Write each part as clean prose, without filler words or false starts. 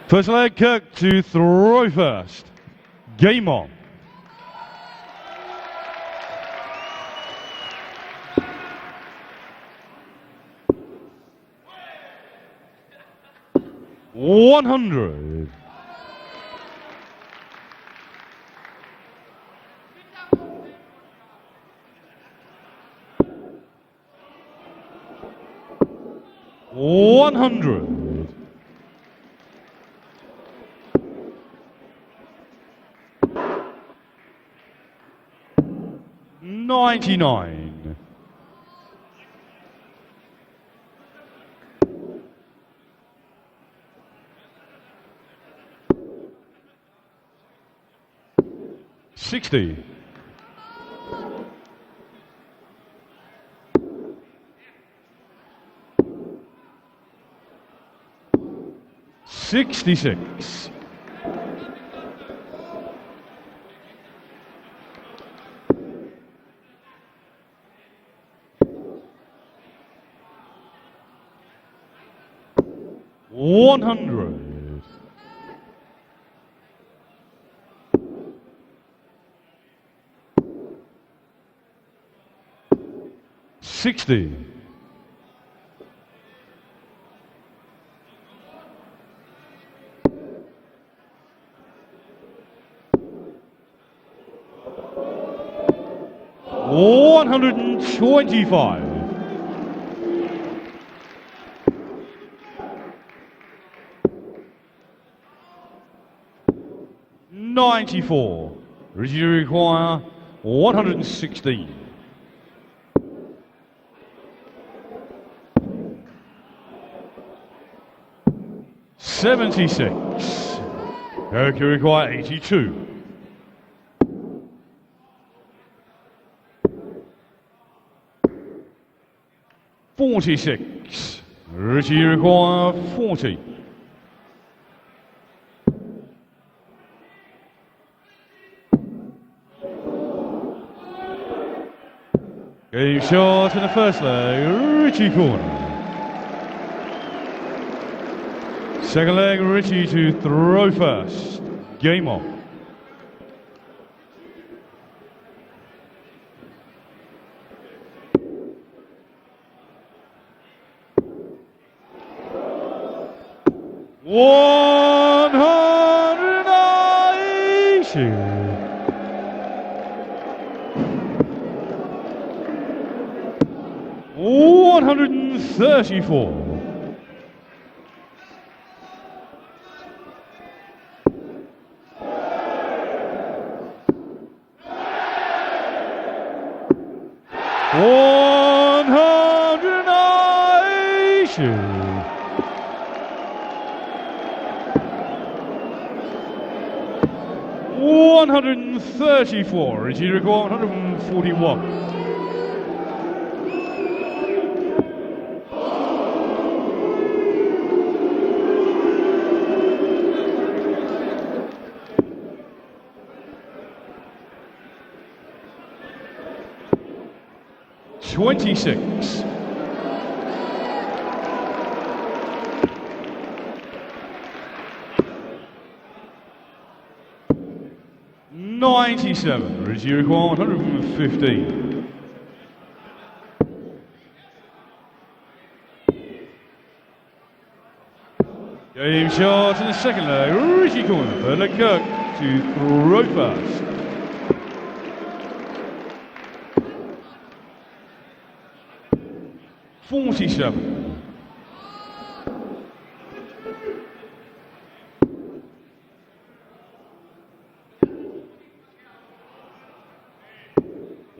First leg, Kirk to throw first. Game on. $100. $100. $99. $60. $66. $100. $60. $125. $94. Richie to require 116. $76. Eric you require 82. $46. Richie you require 40. Game shot in the first leg, Richie corner. Second leg, Richie to throw first. Game on. $180. $134. $134. Is he required 141? $26. $97. Is he required 115? Game shot in the second leg. Richie corner. Third leg Kirk to throw first. $47.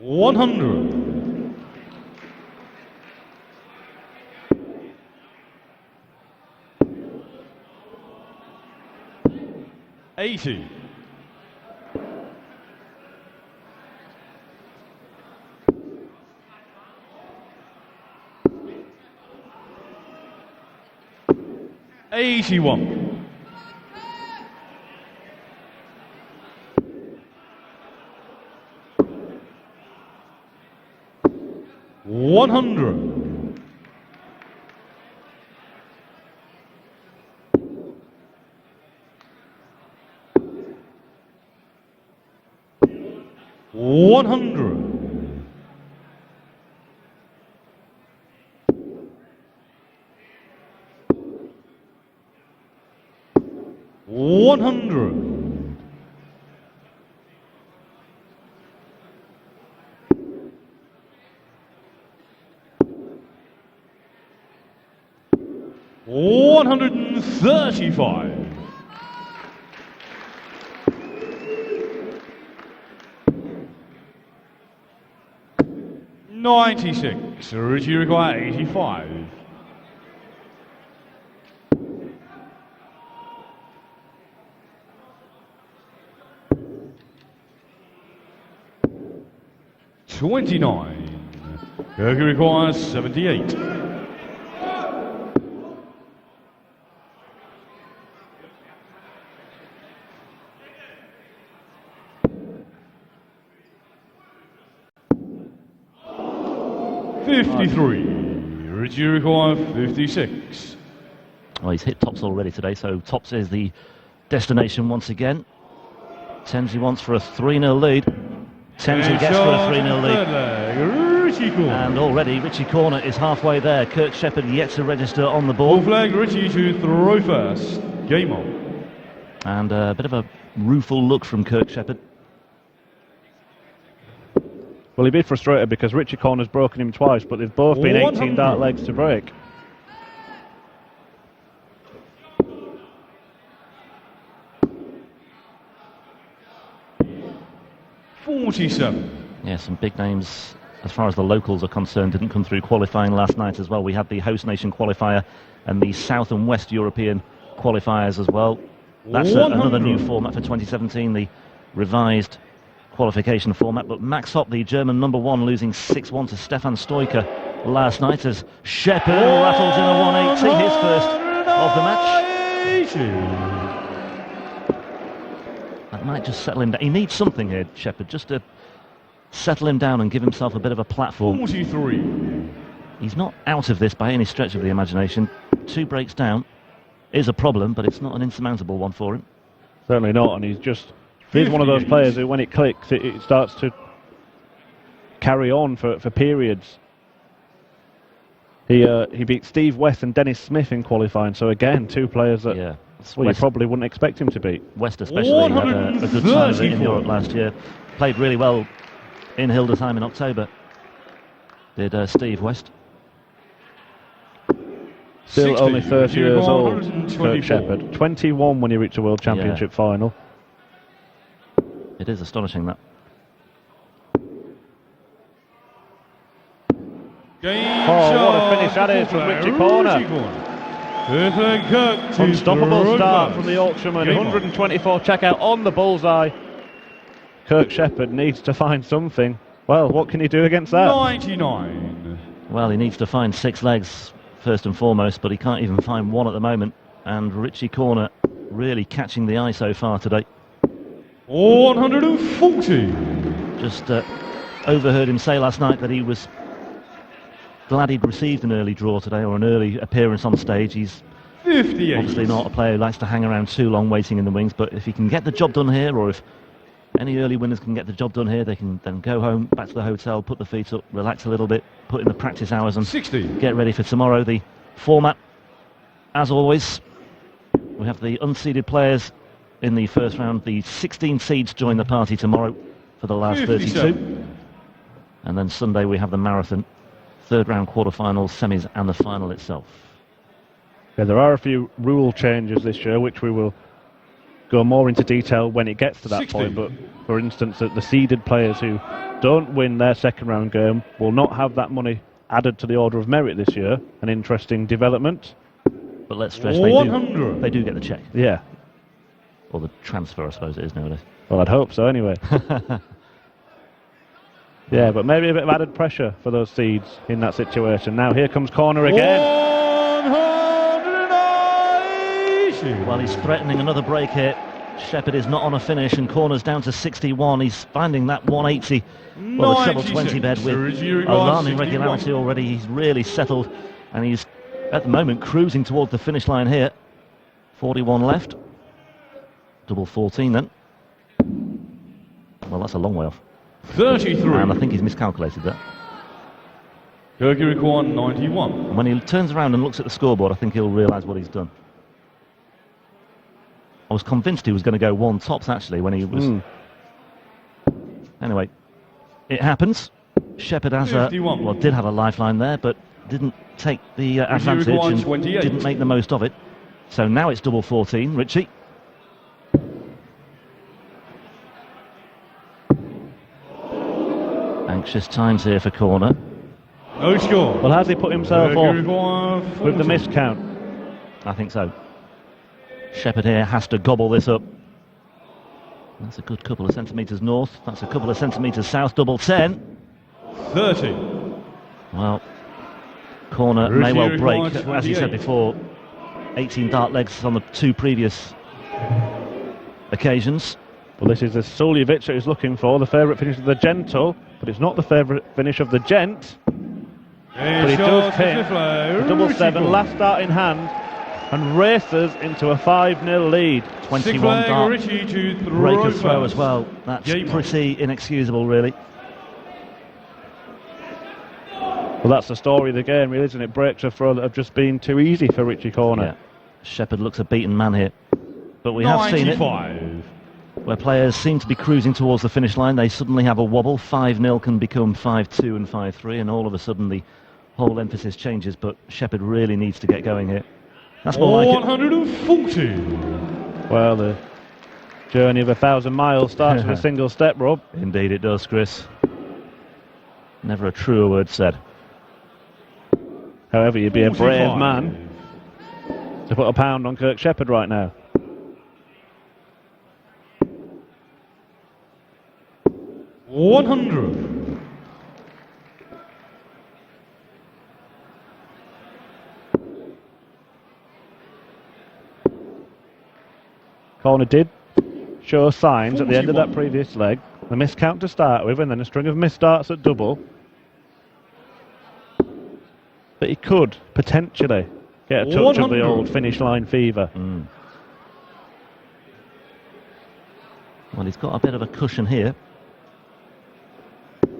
$100. $80. $81. $100. 100. 100. 135. 96. Richie require 85. 29. Kirk requires 78. 53. Richie requires 56. Well, he's hit tops already today, so tops is the destination once again. Tenzi wants for a 3-0 lead. Tenzi gets for a 3-0 lead. And already Richie Corner is halfway there. Kirk Shepherd yet to register on the ball. Full flag, Richie to throw first. Game on. And a bit of a rueful look from Kirk Shepherd. Well, he'd be frustrated because Richie Corner's broken him twice, but they've both been 18 dart legs to break. Yeah, some big names as far as the locals are concerned didn't come through qualifying last night as well. We had the host nation qualifier and the South and West European qualifiers as well. That's another new format for 2017, the revised qualification format. But Max Hopp, the German #1, losing 6-1 to Stefan Stoiker last night as Shepherd rattles in a 180, his first of the match. That might just settle him down. He needs something here, Shepherd, just to settle him down and give himself a bit of a platform. 43. He's not out of this by any stretch of the imagination. 2 breaks down is a problem, but it's not an insurmountable one for him. Certainly not, and he's one of those players who, when it clicks, it starts to carry on for periods. He beat Steve West and Dennis Smith in qualifying, so again, 2 players that you probably wouldn't expect him to beat. West especially had a good time of it in Europe last year. Played really well in Hildesheim in October. Did Steve West. Still 60, only 30 years old, Kirk 24. Shepherd. 21 when he reached a World Championship final. It is astonishing, that. What a finish that is from Richie Corner. Unstoppable start from the Yorkshireman. 124 checkout on the bullseye. Kirk Shepherd needs to find something. Well, what can he do against that? 99. Well, he needs to find 6 legs first and foremost, but he can't even find 1 at the moment. And Richie Corner really catching the eye so far today. 140. Just overheard him say last night that he was glad he'd received an early draw today, or an early appearance on stage. He's 58. obviously not a player who likes to hang around too long waiting in the wings, but if he can get the job done here, or if any early winners can get the job done here, they can then go home, back to the hotel, put the feet up, relax a little bit, put in the practice hours and 60. get ready for tomorrow. The format, as always, we have the unseeded players in the first round. The 16 seeds join the party tomorrow for the last 32. And then Sunday we have the marathon, 3rd round quarterfinals, semis and the final itself. Yeah, there are a few rule changes this year, which we will go more into detail when it gets to that 60. point. But for instance, the seeded players who don't win their 2nd round game will not have that money added to the order of merit this year. An interesting development. But let's stress, they do get the check. Yeah. Or the transfer, I suppose it is nowadays. Well, I'd hope so anyway. Yeah, but maybe a bit of added pressure for those seeds in that situation. Now here comes Corner again. 190. Well, he's threatening another break here. Shepherd is not on a finish, and Corner's down to 61. He's finding that 180. Well, the treble 20 bed with alarming regularity already. He's really settled, and he's at the moment cruising towards the finish line here. 41 left. Double 14 then. Well, that's a long way off. 33. And I think he's miscalculated that. Kirkirikwan 91. And when he turns around and looks at the scoreboard, I think he'll realise what he's done. I was convinced he was going to go one tops, actually, when he was... Anyway, it happens. Shepherd has did have a lifeline there, but didn't take the advantage and 28. didn't make the most of it. So now it's double 14, Richie. Anxious times here for corner. No score. Well, has he put himself off with the miscount? I think so. Shepherd here has to gobble this up. That's a good couple of centimetres north. That's a couple of centimetres south, double 10. 30. Well, corner may well break. Richie As you said 28. before, 18 dart legs on the two previous occasions. Well, this is the Suljevic that he's looking for, the favourite finish of the Gentle, but it's not the favourite finish of the Gent. But he does pin the double 7, last start in hand, and races into a 5-0 lead. 21 dart Richie to breaker throw as first. well. That's Game pretty inexcusable, really. Well, that's the story of the game, really, isn't it? Breaks a throw that have just been too easy for Richie Corner. Yeah. Shepherd looks a beaten man here. But we have seen it, 95. where players seem to be cruising towards the finish line. They suddenly have a wobble. 5-0 can become 5-2 and 5-3, and all of a sudden the whole emphasis changes. But Shepherd really needs to get going here. That's more like it. 140. Well, the journey of 1,000 miles starts with a single step, Rob. Indeed it does, Chris. Never a truer word said. However, you'd be a brave 45. man to put a pound on Kirk Shepherd right now. $100. Corner did show signs at the end of that 41. previous leg. The miscount to start with, and then a string of misstarts at double. But he could potentially get a touch of the 100. old finish line fever. Well, he's got a bit of a cushion here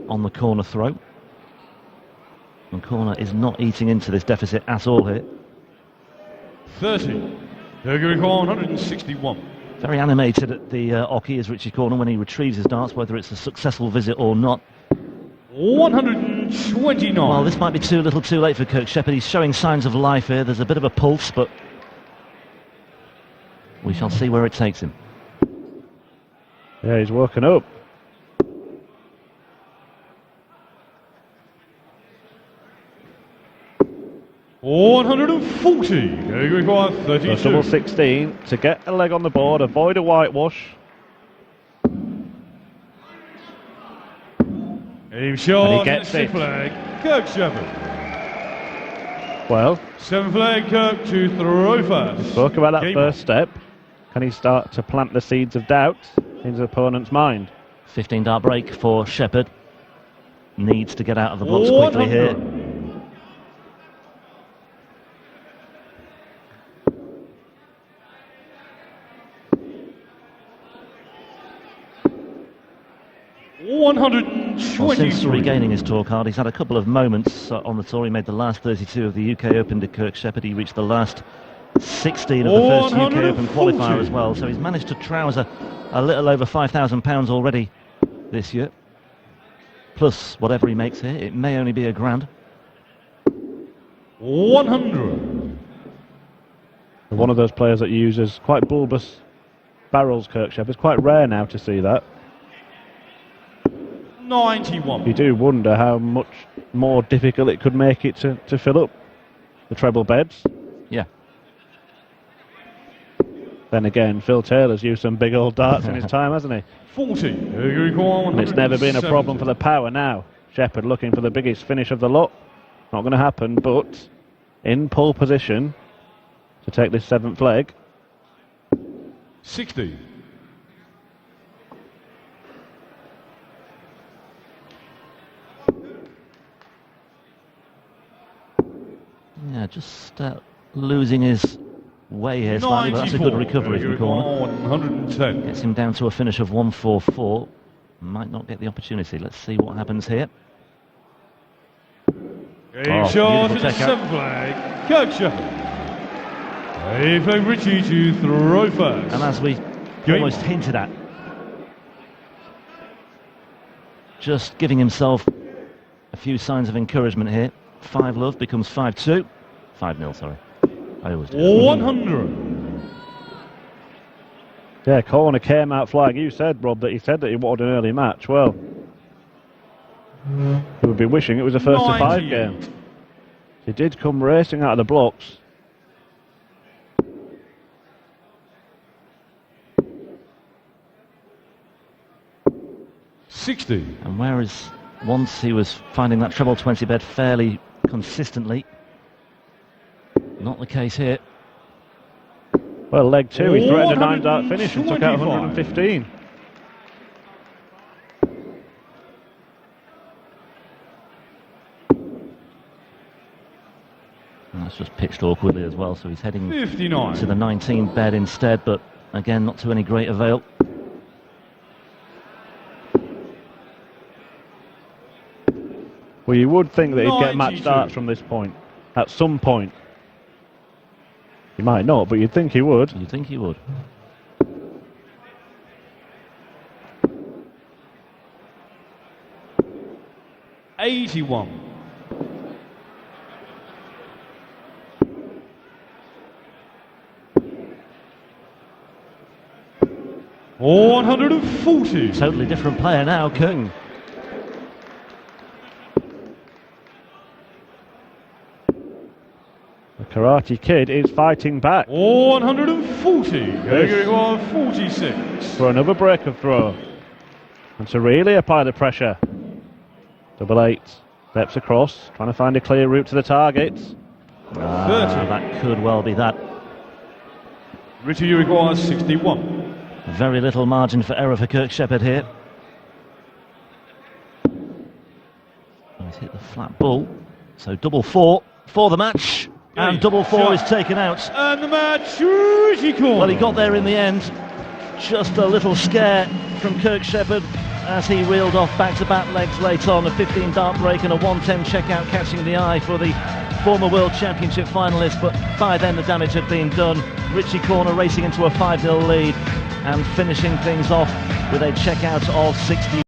on the corner throw. And corner is not eating into this deficit at all here. 30. Kirkirikwan 161. Very animated at the Oki is Richie Corner when he retrieves his darts, whether it's a successful visit or not. 129. Well, this might be too little too late for Kirk Shepherd. He's showing signs of life here. There's a bit of a pulse, but we shall see where it takes him. Yeah, he's woken up. $140. Kirkirikwan So 32. double 16 to get a leg on the board, avoid a whitewash. Aim shot. And he gets sixth it. flag. Kirk Shepherd. Well, 7th flag. Kirk to throw first. spoke about that Game first step. Can he start to plant the seeds of doubt in his opponent's mind? 15 dart break for Shepherd. Needs to get out of the blocks quickly here. 100. Well, since 123. regaining his tour card, he's had a couple of moments on the tour. He made the last 32 of the UK Open to Kirk Shepherd. He reached the last 16 of the first UK Open 140. qualifier as well. So he's managed to trouser a little over £5,000 already this year. Plus whatever he makes here, it may only be a grand. 100. One of those players that uses quite bulbous barrels, Kirk Shepherd. It's quite rare now to see that. 91. You do wonder how much more difficult it could make it to fill up the treble beds. Yeah. Then again, Phil Taylor's used some big old darts in his time, hasn't he? 40. And it's never been a problem for the power now. Shepherd looking for the biggest finish of the lot. Not going to happen, but in pole position to take this 7th leg. 60. Yeah, just losing his way here slightly, but that's a good recovery from corner. 110. Gets him down to a finish of 144. might not get the opportunity. Let's see what happens here. Game Oh, shot beautiful to the take out. 7th flag. Kirk Shepherd. A flag Richie to throw first. And as we Game almost on. hinted at, just giving himself a few signs of encouragement here. 5-love becomes 5-2. 5-0, sorry. I always do. 100. Yeah, corner came out flying. You said, Rob, that he said that he wanted an early match. Well, he would be wishing it was a first to 5 98. game. He did come racing out of the blocks. And whereas once he was finding that treble 20 bed fairly consistently, not the case here. Well, leg 2, he threatened a 9-dart finish and took out 125. 115. And that's just pitched awkwardly as well, so he's heading 59. to the 19 bed instead, but again, not to any great avail. Well, you would think that he'd get match 92. darts from this point, at some point. He might not, but you'd think he would. You'd think he would. '81. $140. Totally different player now, Kung. The Karate Kid is fighting back 140. Going on 46. for another break of throw. And to really apply the pressure. 8-8. Steps across, trying to find a clear route to the target. 30. That could well be that. Richie requires 61. Very little margin for error for Kirk Shepherd here. Oh, he's hit the flat ball. So double 4 for the match. And double 4 is taken out. And the match, Richie Corner. Well, he got there in the end. Just a little scare from Kirk Shepherd as he reeled off back-to-back legs late on. A 15-dart break and a 110 checkout catching the eye for the former World Championship finalist. But by then the damage had been done. Richie Corner racing into a 5-0 lead and finishing things off with a checkout of 60.